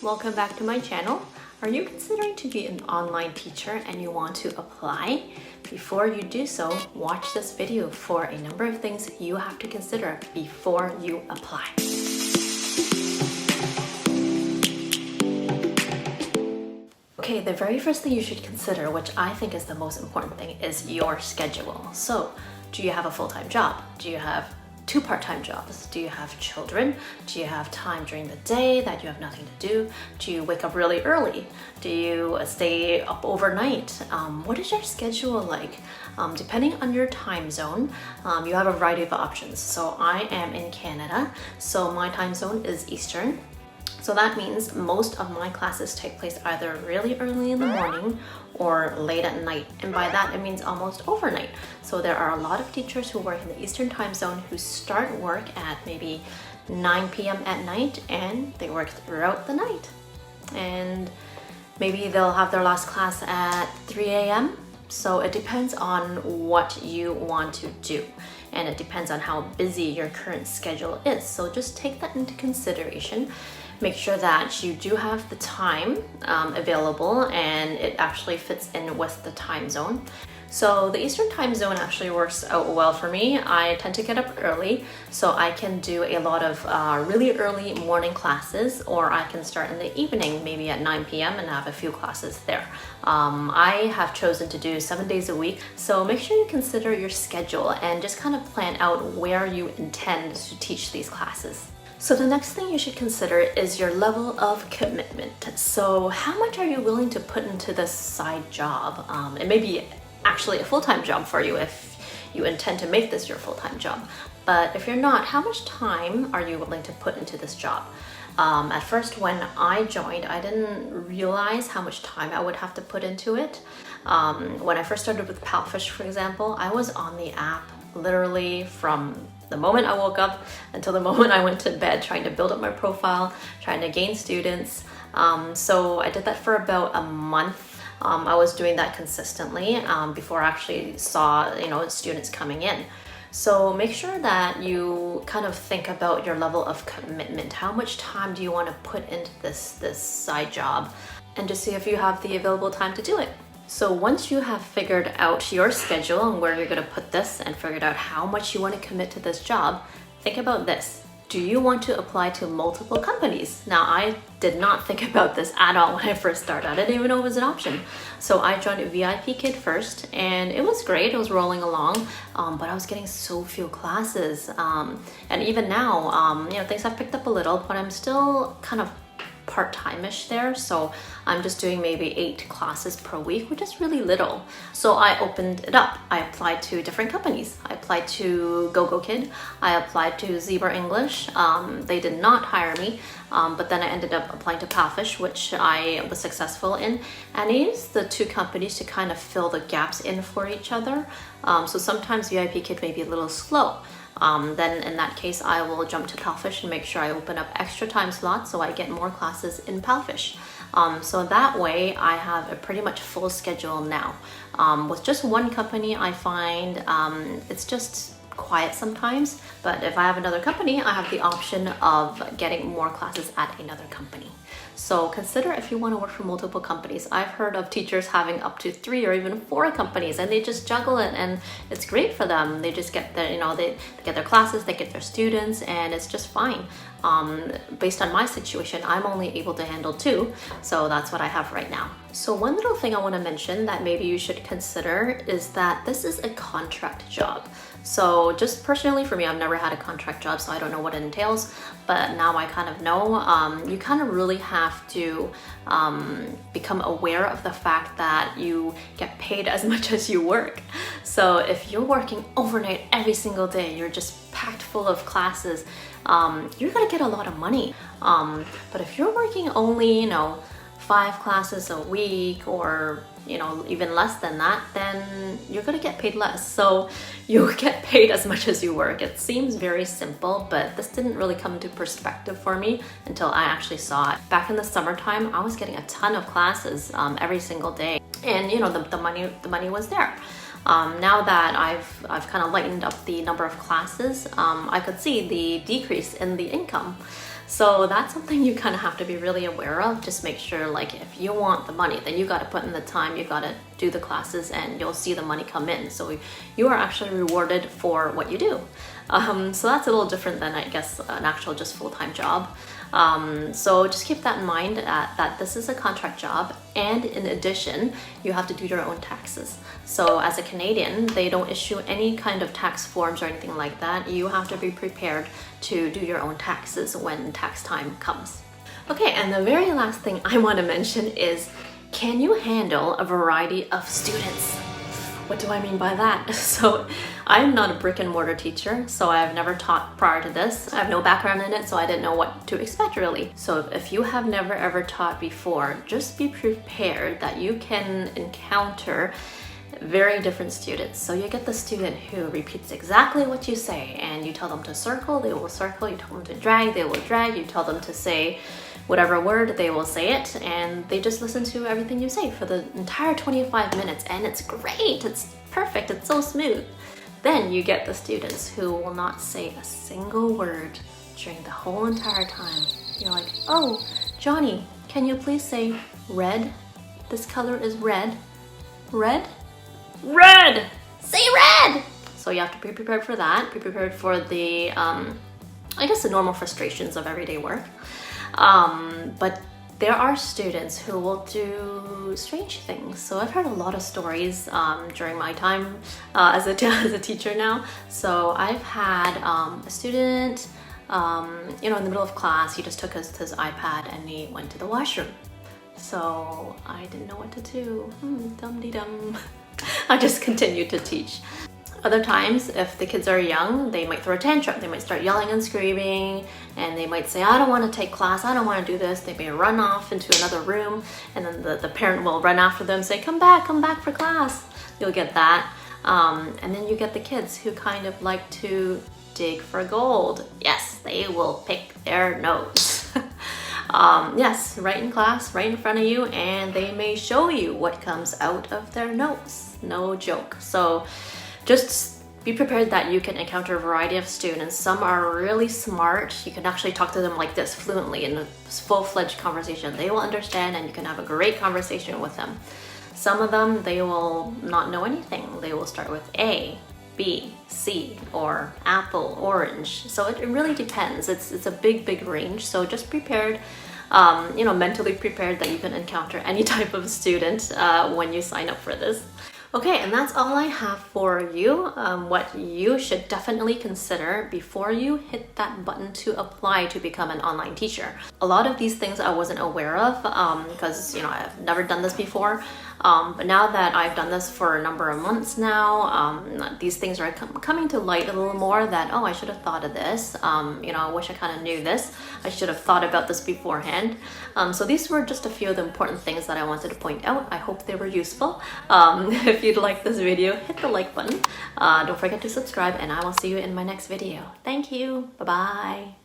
welcome back to my channel. Are you considering to be an online teacher and you want to apply? Before you do so, watch this video for a number of things you have to consider before you apply. Okay, the very first thing you should consider, which I think is the most important thing, is your schedule. So, do you have a full-time job? Do you have two part-time jobs? Do you have children? Do you have time during the day that you have nothing to do? Do you wake up really early? Do you stay up overnight? What is your schedule like? Depending on your time zone, you have a variety of options. So I am in Canada, so my time zone is Eastern. So that means most of my classes take place either really early in the morning or late at night. And by that, it means almost overnight. So there are a lot of teachers who work in the Eastern time zone who start work at maybe 9 p.m. at night and they work throughout the night. And maybe they'll have their last class at 3 a.m. So it depends on what you want to do. And it depends on how busy your current schedule is. So just take that into consideration. Make sure that you do have the time available and it actually fits in with the time zone. So the Eastern time zone actually works out well for me. I tend to get up early, so I can do a lot of really early morning classes, or I can start in the evening, maybe at 9 p.m. and have a few classes there. I have chosen to do 7 days a week, so make sure you consider your schedule and just kind of plan out where you intend to teach these classes. So the next thing you should consider is your level of commitment. So how much are you willing to put into this side job? It may be actually a full-time job for you if you intend to make this your full-time job. But if you're not, how much time are you willing to put into this job? At first, when I joined, I didn't realize how much time I would have to put into it. When I first started with Palfish, for example, I was on the app literally from the moment I woke up until the moment I went to bed, trying to build up my profile, trying to gain students. So I did that for about a month. I was doing that consistently before I actually saw, students coming in. So make sure that you kind of think about your level of commitment. How much time do you want to put into this side job? And just see if you have the available time to do it. So once you have figured out your schedule and where you're going to put this and figured out how much you want to commit to this job, think about this. Do you want to apply to multiple companies? Now, I did not think about this at all when I first started. I didn't even know it was an option. So I joined a VIP Kid first, and it was great. It was rolling along, but I was getting so few classes. And even now, things have picked up a little, but I'm still kind of part-time-ish there, so I'm just doing maybe 8 classes per week, which is really little. So I opened it up. I applied to different companies. I applied to GoGo Kid. I applied to Zebra English. They did not hire me, but then I ended up applying to Palfish, which I was successful in. And I used the two companies to kind of fill the gaps in for each other. So sometimes VIP Kid may be a little slow. Then in that case, I will jump to Palfish and make sure I open up extra time slots so I get more classes in Palfish. So that way I have a pretty much full schedule now. With just one company, I find it's just quiet sometimes, but if I have another company, I have the option of getting more classes at another company. So consider if you want to work for multiple companies. I've heard of teachers having up to 3 or even 4 companies, and they just juggle it, and it's great for them. They just get their, they get their classes, they get their students, and it's just fine. Based on my situation, I'm only able to handle 2, so that's what I have right now. So one little thing I want to mention that maybe you should consider is that this is a contract job. So just personally for me, I've never had a contract job, so I don't know what it entails, but now I kind of know. You kind of really have to become aware of the fact that you get paid as much as you work. So if you're working overnight every single day, you're just packed full of classes, you're gonna get a lot of money. But if you're working only, 5 classes a week, or even less than that, then you're gonna get paid less. So you get paid as much as you work. It seems very simple, but this didn't really come into perspective for me until I actually saw it. Back in the summertime, I was getting a ton of classes every single day, and the money was there. Now that I've kind of lightened up the number of classes, I could see the decrease in the income. So that's something you kind of have to be really aware of. Just make sure, like, if you want the money, then you got to put in the time, you got to do the classes, and you'll see the money come in. So you are actually rewarded for what you do. So that's a little different than, I guess, an actual just full-time job. So just keep that in mind, that this is a contract job, and in addition, you have to do your own taxes. So as a Canadian, they don't issue any kind of tax forms or anything like that. You have to be prepared to do your own taxes when tax time comes. Okay, and the very last thing I want to mention is, can you handle a variety of students? What do I mean by that? So I'm not a brick and mortar teacher, so I've never taught prior to this. I have no background in it, so I didn't know what to expect really. So if you have never ever taught before, just be prepared that you can encounter very different students. So you get the student who repeats exactly what you say, and you tell them to circle, they will circle. You tell them to drag, they will drag. You tell them to say whatever word, they will say it, and they just listen to everything you say for the entire 25 minutes, and it's great, it's perfect, it's so smooth. Then you get the students who will not say a single word during the whole entire time. You're like, oh, Johnny, can you please say red? This color is red. Red? Red! Say red! So you have to be prepared for that, be prepared for the, I guess the normal frustrations of everyday work. But there are students who will do strange things. So I've heard a lot of stories during my time as a teacher now. So I've had a student, in the middle of class, he just took his iPad and he went to the washroom. So I didn't know what to do. Dum-de-dum. I just continued to teach. Other times, if the kids are young, they might throw a tantrum. They might start yelling and screaming, and they might say, I don't want to take class, I don't want to do this. They may run off into another room, and then the parent will run after them and say, come back for class. You'll get that. And then you get the kids who kind of like to dig for gold. Yes, they will pick their nose. Yes, right in class, right in front of you, and they may show you what comes out of their nose. No joke. So just be prepared that you can encounter a variety of students. Some are really smart. You can actually talk to them like this fluently in a full-fledged conversation. They will understand, and you can have a great conversation with them. Some of them, they will not know anything. They will start with A, B, C, or apple, orange. So it really depends. It's a big range. So just prepared, mentally prepared that you can encounter any type of student when you sign up for this. Okay, and that's all I have for you. What you should definitely consider before you hit that button to apply to become an online teacher. A lot of these things I wasn't aware of because I've never done this before. But now that I've done this for a number of months now, these things are coming to light a little more that, oh, I should have thought of this. I wish I kind of knew this. I should have thought about this beforehand. So these were just a few of the important things that I wanted to point out. I hope they were useful. If you'd like this video, hit the like button. Don't forget to subscribe, and I will see you in my next video. Thank you. Bye-bye.